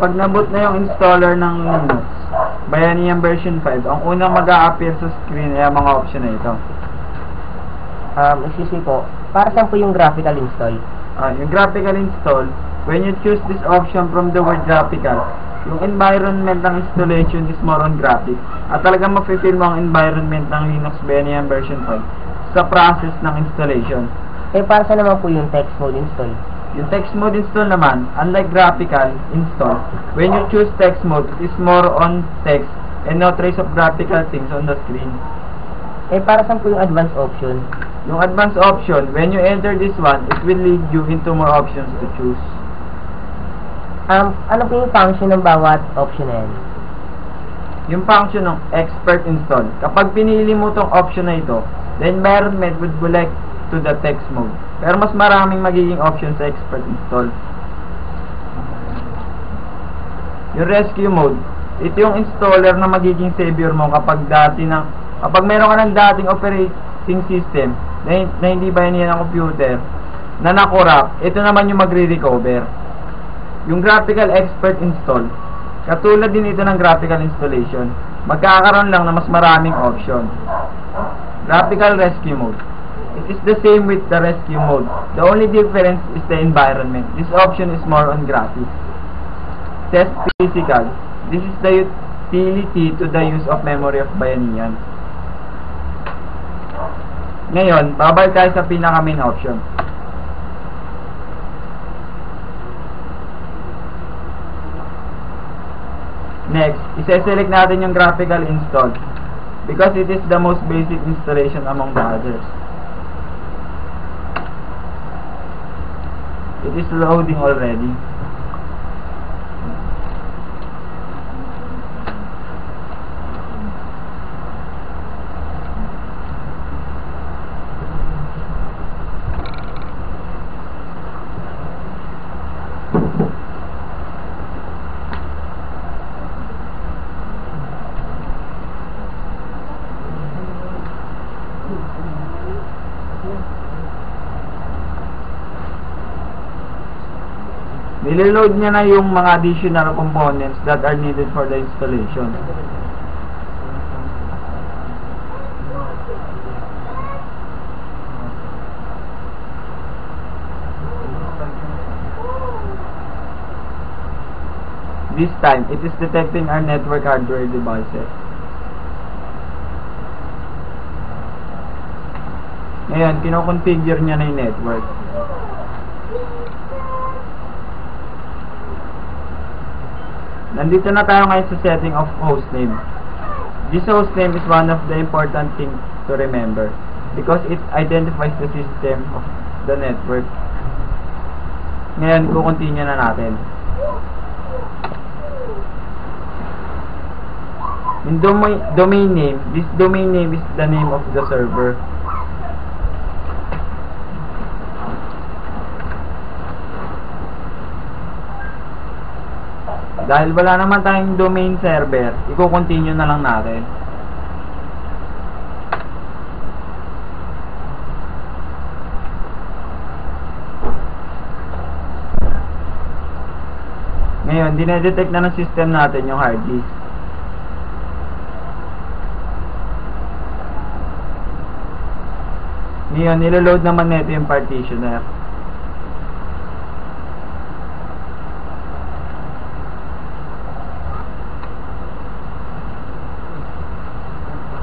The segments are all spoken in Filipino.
pag naboot na yung installer ng Linux, Bayanihan version 5, ang unang mag-a-appear sa screen ay ang mga option na ito. Excuse me po, para saan po yung graphical install? Yung graphical install, when you choose this option from the word graphical, yung environment ng installation is more on graphics. At talagang mapifeel mo ang environment ng Linux Bayanihan version 5 sa process ng installation. Para saan naman po yung text mode install? Yung text mode install naman, unlike graphical install, when you choose text mode, it is more on text and no trace of graphical things on the screen. Para saan po yung advanced option? Yung advanced option, when you enter this one, it will lead you into more options to choose. Ano po yung function ng bawat option na yan? Yung function ng expert install, kapag pinili mo tong option na ito, the environment would select to the text mode. Pero mas maraming magiging options sa expert install. Yung rescue mode, ito yung installer na magiging savior mo kapag meron ka ng dating operating system na hindi Bayanihan ng computer na nakorap, ito naman yung magre-recover. Yung graphical expert install, katulad din ito ng graphical installation, magkakaroon lang na mas maraming option. Graphical rescue mode, it is the same with the rescue mode. The only difference is the environment. This option is more on graphics. Test physical, this is the utility to the use of memory of Bayanihan. Ngayon, babalik tayo sa pinaka main option. Next, isa-select natin yung graphical install because it is the most basic installation among the others. It is loading already. Niliload niya na yung mga additional components that are needed for the installation. This time, it is detecting our network hardware devices. Ngayon, kinoconfigure niya na yung network. Nandito na tayo ngayon sa setting of hostname. This hostname is one of the important things to remember because it identifies the system of the network. Ngayon, kukontinue na natin. In domain name, this domain name is the name of the server. Dahil wala naman tayong domain server, i-continue na lang natin. Ngayon, dinedetect na ng system natin yung hard disk. Ngayon, niloload naman nito yung partitioner.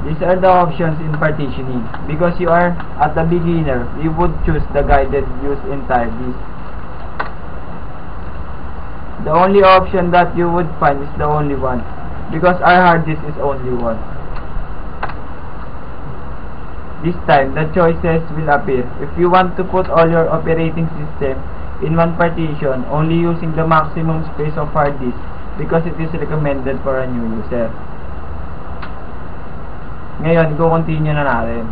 These are the options in partitioning. Because you are at the beginner, you would choose the guided use entire disk. The only option that you would find is the only one. Because our hard disk is only one. This time, the choices will appear. If you want to put all your operating system in one partition, only using the maximum space of hard disk, because it is recommended for a new user. Ngayon, i-continue na natin.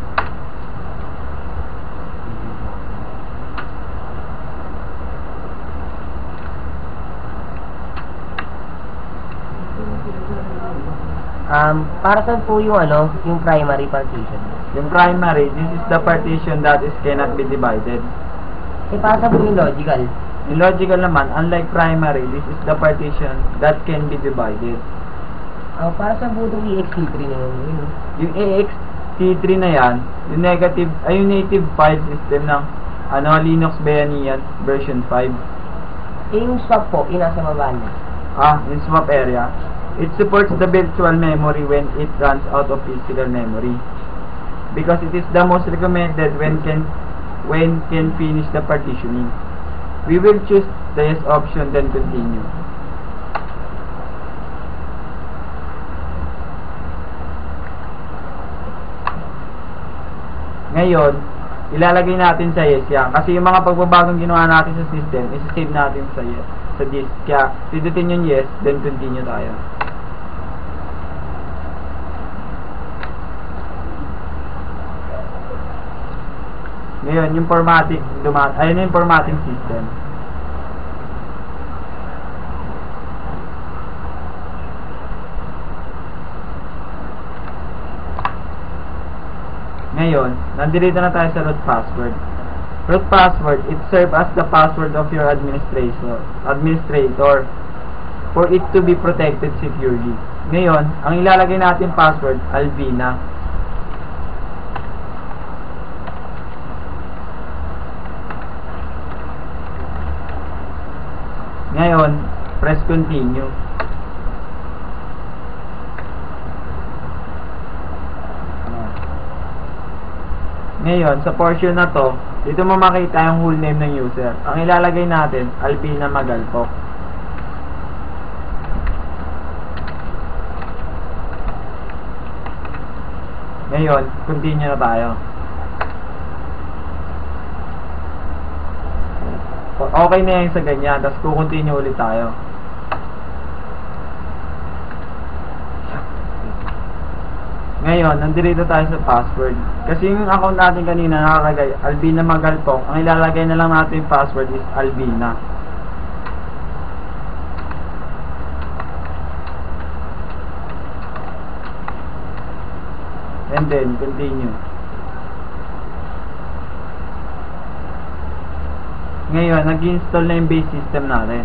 Para saan po yung yung primary partition? Yung primary, this is the partition that is cannot be divided. Para saan po yung logical? In logical naman, unlike primary, this is the partition that can be divided. Para sa butong ext3 na yun. Yung ext3 na yan, yung yung native file system ng Linux Bayanihan version 5. Yung swap po, yung nasa baba niya. In swap area. It supports the virtual memory when it runs out of physical memory. Because it is the most recommended when can finish the partitioning. We will choose the yes option, then continue. Ngayon, ilalagay natin sa yes yan. Kasi yung mga pagbabagong ginawa natin sa system, isa-save natin sa yes, sa disk. Kaya, pindutin yung yes, then continue tayo. Ngayon, yung formatting, ayun yung formatting system. Ngayon, nandito na tayo sa root password. Root password, it serves as the password of your administrator for it to be protected securely. Ngayon, ang ilalagay natin password, Albina. Ngayon, press continue. Ngayon, sa portion na to, dito mo makita yung whole name ng user. Ang ilalagay natin, Albina Magalpok. Ngayon, continue na tayo. Okay na yan sa ganyan, tapos kukontinue ulit tayo. Ngayon, nandito tayo sa password. Kasi yung account natin kanina nakalagay Albina Magalpok, ang ilalagay na lang natin yung password is Albina. And then, continue. Ngayon, nag-install na yung base system natin.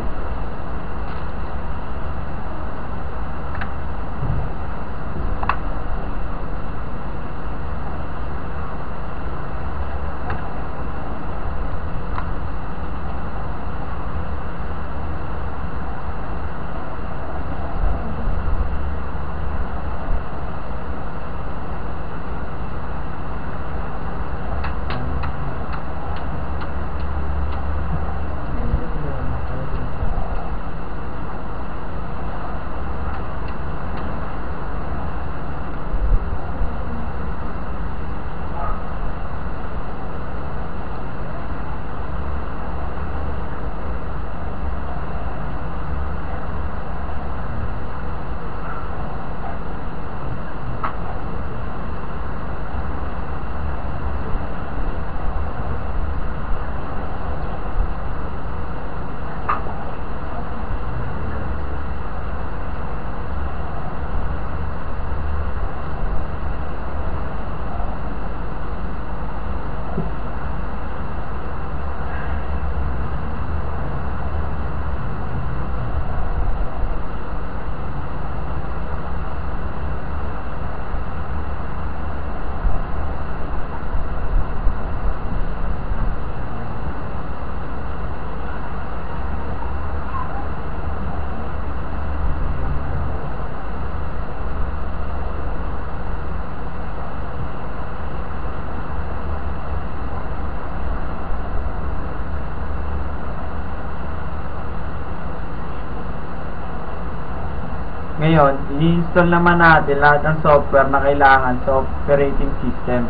Ngayon, i-install naman natin lahat ng software na kailangan sa operating system.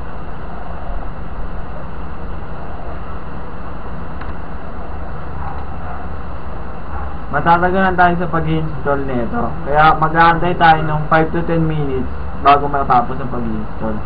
Matatagalan tayo sa pag-install nito. Kaya mag-aantay tayo ng 5 to 10 minutes bago matapos ang pag-install.